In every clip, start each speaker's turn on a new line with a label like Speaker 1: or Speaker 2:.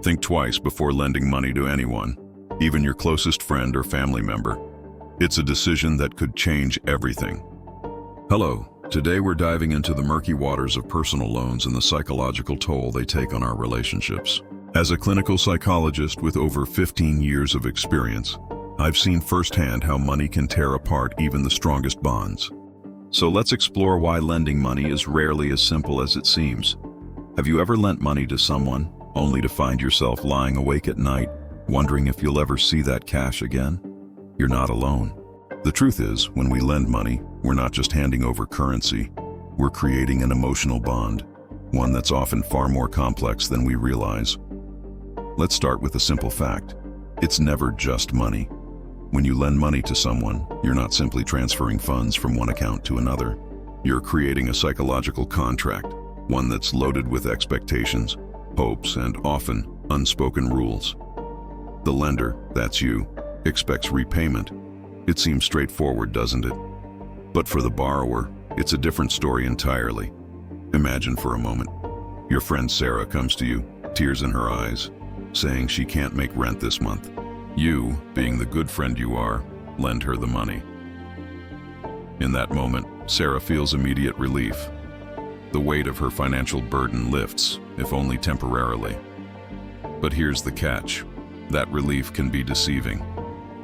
Speaker 1: Think twice before lending money to anyone, even your closest friend or family member. It's a decision that could change everything. Hello, today we're diving into the murky waters of personal loans and the psychological toll they take on our relationships. As a clinical psychologist with over 15 years of experience, I've seen firsthand how money can tear apart even the strongest bonds. So let's explore why lending money is rarely as simple as it seems. Have you ever lent money to someone, only to find yourself lying awake at night, wondering if you'll ever see that cash again? You're not alone. The truth is, when we lend money, we're not just handing over currency, we're creating an emotional bond, one that's often far more complex than we realize. Let's start with a simple fact. It's never just money. When you lend money to someone, you're not simply transferring funds from one account to another. You're creating a psychological contract, one that's loaded with expectations, hopes, and often unspoken rules. The lender, that's you, expects repayment. It seems straightforward, doesn't it? But for the borrower, it's a different story entirely. Imagine for a moment. Your friend Sarah comes to you, tears in her eyes, saying she can't make rent this month. You, being the good friend you are, lend her the money. In that moment, Sarah feels immediate relief. The weight of her financial burden lifts, if only temporarily. But here's the catch. That relief can be deceiving.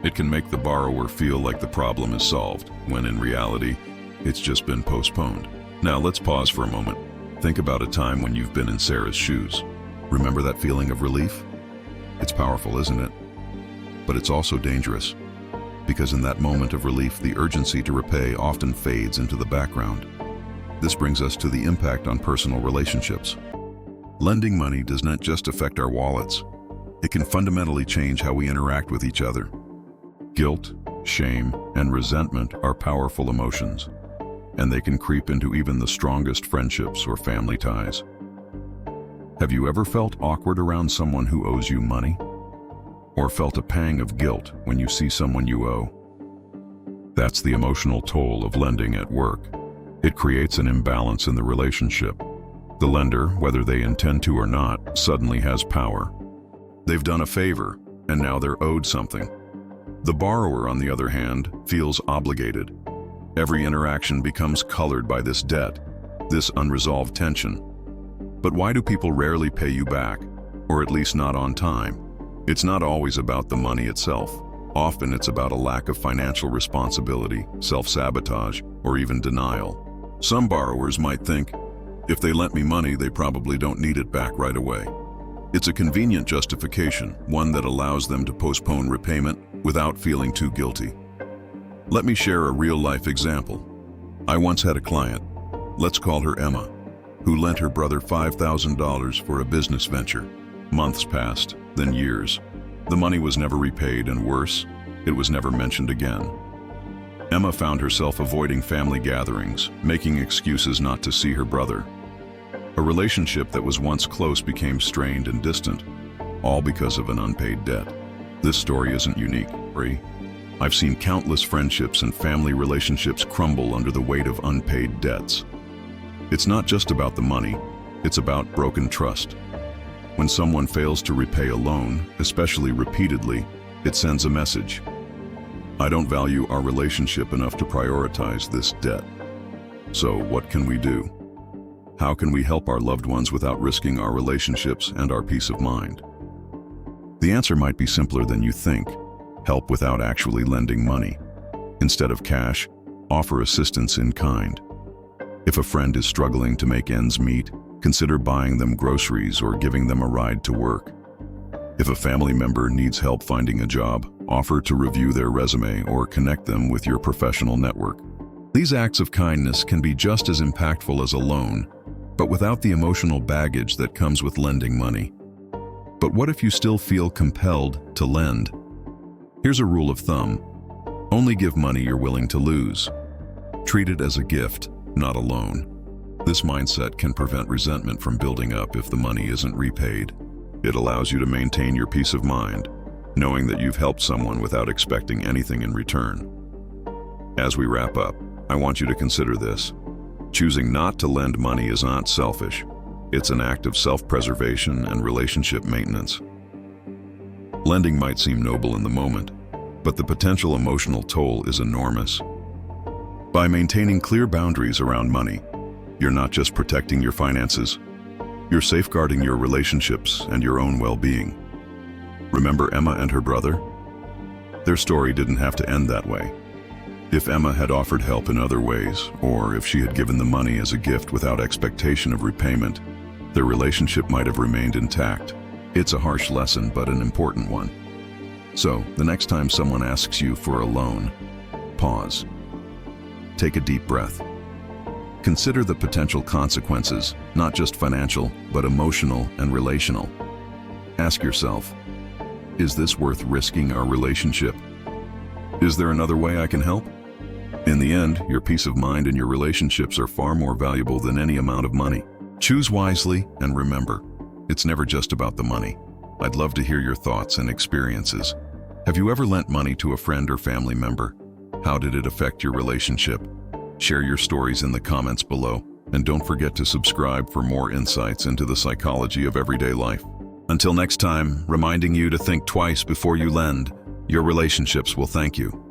Speaker 1: It can make the borrower feel like the problem is solved, when in reality, it's just been postponed. Now let's pause for a moment. Think about a time when you've been in Sarah's shoes. Remember that feeling of relief? It's powerful, isn't it? But it's also dangerous, because in that moment of relief, the urgency to repay often fades into the background. This brings us to the impact on personal relationships. Lending money does not just affect our wallets. It can fundamentally change how we interact with each other. Guilt, shame, and resentment are powerful emotions, and they can creep into even the strongest friendships or family ties. Have you ever felt awkward around someone who owes you money? Or felt a pang of guilt when you see someone you owe? That's the emotional toll of lending at work. It creates an imbalance in the relationship. The lender, whether they intend to or not, suddenly has power. They've done a favor, and now they're owed something. The borrower, on the other hand, feels obligated. Every interaction becomes colored by this debt, this unresolved tension. But why do people rarely pay you back, or at least not on time? It's not always about the money itself. Often it's about a lack of financial responsibility, self-sabotage, or even denial. Some borrowers might think, if they lent me money, they probably don't need it back right away. It's a convenient justification, one that allows them to postpone repayment without feeling too guilty. Let me share a real-life example. I once had a client, let's call her Emma, who lent her brother $5,000 for a business venture. Months passed, then years. The money was never repaid, and worse, it was never mentioned again. Emma found herself avoiding family gatherings, making excuses not to see her brother. A relationship that was once close became strained and distant, all because of an unpaid debt. This story isn't unique, right? I've seen countless friendships and family relationships crumble under the weight of unpaid debts. It's not just about the money, it's about broken trust. When someone fails to repay a loan, especially repeatedly, it sends a message. I don't value our relationship enough to prioritize this debt. So what can we do? How can we help our loved ones without risking our relationships and our peace of mind? The answer might be simpler than you think. Help without actually lending money. Instead of cash, offer assistance in kind. If a friend is struggling to make ends meet, consider buying them groceries or giving them a ride to work. If a family member needs help finding a job, offer to review their resume or connect them with your professional network. These acts of kindness can be just as impactful as a loan, but without the emotional baggage that comes with lending money. But what if you still feel compelled to lend? Here's a rule of thumb. Only give money you're willing to lose. Treat it as a gift, not a loan. This mindset can prevent resentment from building up if the money isn't repaid. It allows you to maintain your peace of mind, knowing that you've helped someone without expecting anything in return. As we wrap up, I want you to consider this. Choosing not to lend money is not selfish. It's an act of self-preservation and relationship maintenance. Lending might seem noble in the moment, but the potential emotional toll is enormous. By maintaining clear boundaries around money, you're not just protecting your finances, you're safeguarding your relationships and your own well-being. Remember Emma and her brother? Their story didn't have to end that way. If Emma had offered help in other ways, or if she had given the money as a gift without expectation of repayment, their relationship might have remained intact. It's a harsh lesson, but an important one. So, the next time someone asks you for a loan, pause. Take a deep breath. Consider the potential consequences, not just financial, but emotional and relational. Ask yourself, is this worth risking our relationship? Is there another way I can help? In the end, your peace of mind and your relationships are far more valuable than any amount of money. Choose wisely, and remember, it's never just about the money. I'd love to hear your thoughts and experiences. Have you ever lent money to a friend or family member? How did it affect your relationship? Share your stories in the comments below, and don't forget to subscribe for more insights into the psychology of everyday life. Until next time, reminding you to think twice before you lend. Your relationships will thank you.